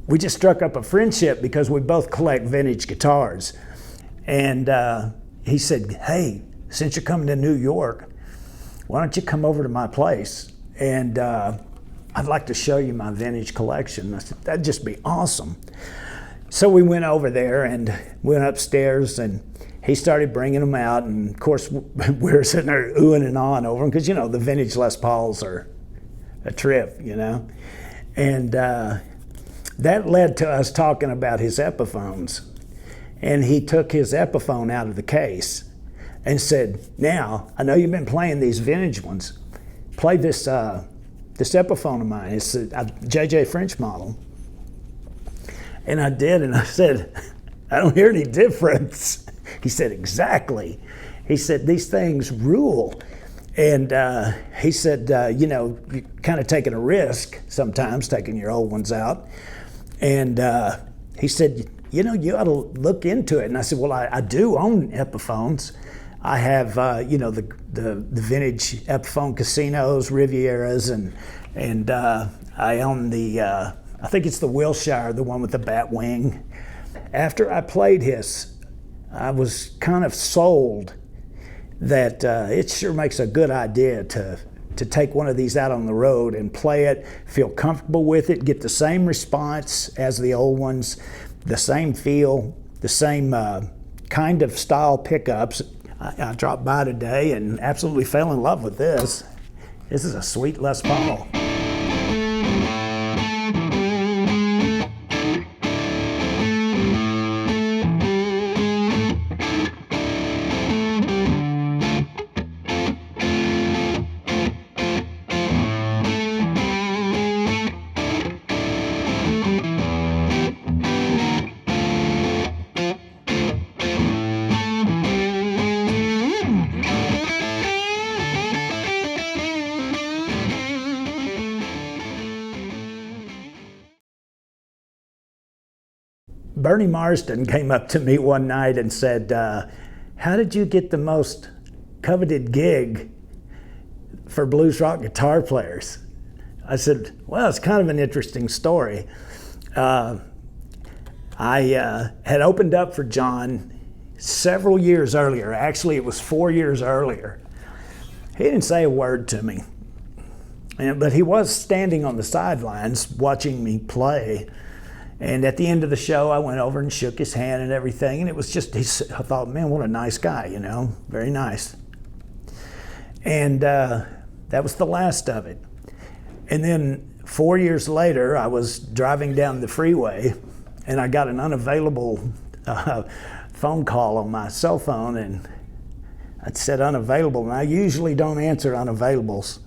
we just struck up a friendship because we both collect vintage guitars. And he said, hey, since you're coming to New York, why don't you come over to my place? And I'd like to show you my vintage collection. I said, that'd just be awesome. So we went over there and went upstairs, and he started bringing them out. And of course, we were sitting there oohing and ahhing over them because, you know, the vintage Les Pauls are a trip, you know. And that led to us talking about his Epiphones. And he took his Epiphone out of the case and said, now, I know you've been playing these vintage ones. Play this Epiphone of mine. It's a JJ French model. And I did, and I said, I don't hear any difference. He said, exactly. He said, these things rule. And he said, you know, you're kind of taking a risk sometimes, taking your old ones out. And he said, you know, you ought to look into it. And I said, well, I do own Epiphones. I have, you know, the vintage Epiphone Casinos, Rivieras, and I own the, I think it's the Wilshire, the one with the bat wing. After I played his, I was kind of sold that it sure makes a good idea to take one of these out on the road and play it, feel comfortable with it, get the same response as the old ones, the same feel, the same kind of style pickups. I dropped by today and absolutely fell in love with this. This is a sweet Les Paul. Bernie Marsden came up to me one night and said, how did you get the most coveted gig for blues rock guitar players? I said, well, it's kind of an interesting story. I had opened up for John several years earlier. Actually, it was 4 years earlier. He didn't say a word to me, but he was standing on the sidelines watching me play. And at the end of the show, I went over and shook his hand and everything. And it was just, I thought, man, what a nice guy, you know, very nice. And that was the last of it. And then 4 years later, I was driving down the freeway and I got an unavailable phone call on my cell phone, and it said unavailable. And I usually don't answer unavailables.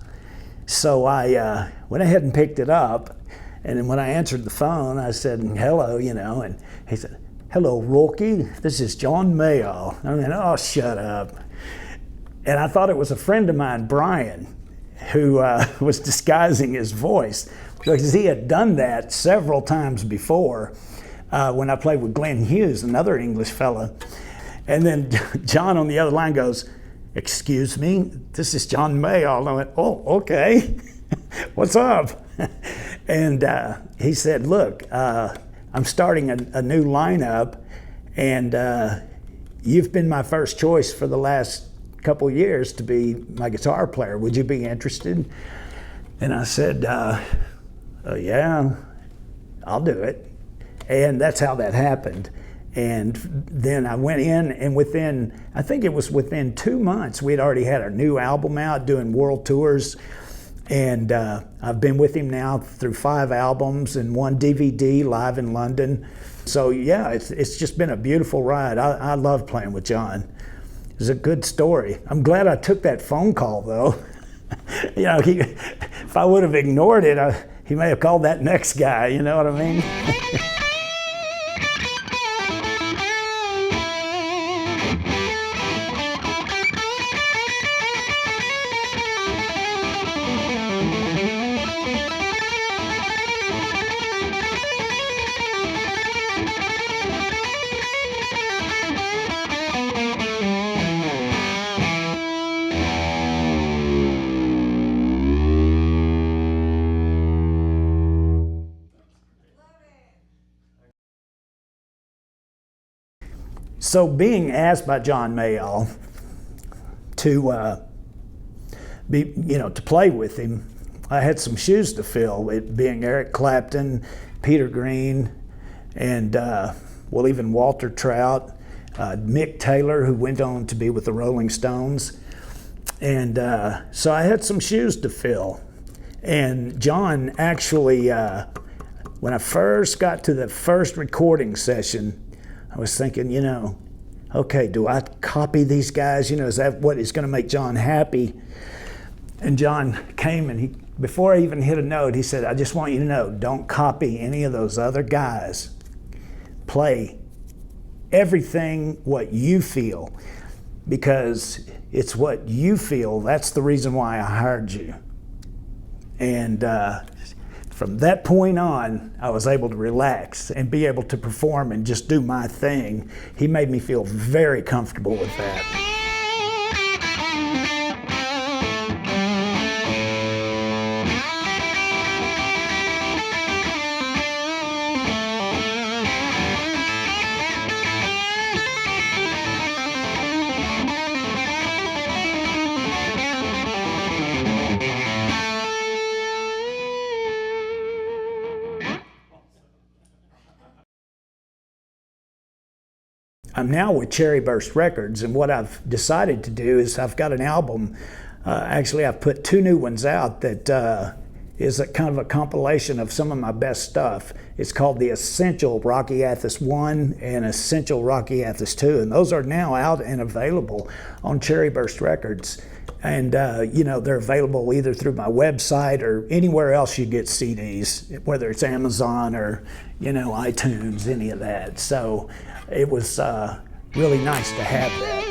So I went ahead and picked it up. And then when I answered the phone, I said, hello, you know, and he said, hello, Rocky, this is John Mayall. I mean, oh, shut up. And I thought it was a friend of mine, Brian, who was disguising his voice, because he had done that several times before when I played with Glenn Hughes, another English fella. And then John on the other line goes, excuse me, this is John Mayall. And I went, oh, okay, what's up? And he said, look, I'm starting a new lineup, and you've been my first choice for the last couple years to be my guitar player. Would you be interested? And I said, yeah, I'll do it. And that's how that happened. And then I went in, and I think it was within 2 months, we had already had our new album out, doing world tours. And I've been with him now through 5 albums and 1 DVD live in London. So yeah, it's just been a beautiful ride. I love playing with John. It was a good story. I'm glad I took that phone call though. You know, if I would have ignored it, he may have called that next guy, you know what I mean? So being asked by John Mayall to to play with him, I had some shoes to fill. It being Eric Clapton, Peter Green, and even Walter Trout, Mick Taylor, who went on to be with the Rolling Stones. And so I had some shoes to fill. And John actually, when I first got to the first recording session, I was thinking, okay, do I copy these guys? Is that what is going to make John happy? And John came and before I even hit a note, he said, I just want you to know, don't copy any of those other guys. Play everything what you feel, because it's what you feel. That's the reason why I hired you. And from that point on, I was able to relax and be able to perform and just do my thing. He made me feel very comfortable with that. I'm now with Cherry Burst Records, and what I've decided to do is I've got an album. Actually, I've put 2 new ones out that is a kind of a compilation of some of my best stuff. It's called the Essential Rocky Athas 1 and Essential Rocky Athas 2, and those are now out and available on Cherry Burst Records. And they're available either through my website or anywhere else you get CDs, whether it's Amazon or iTunes, any of that. So it was really nice to have that.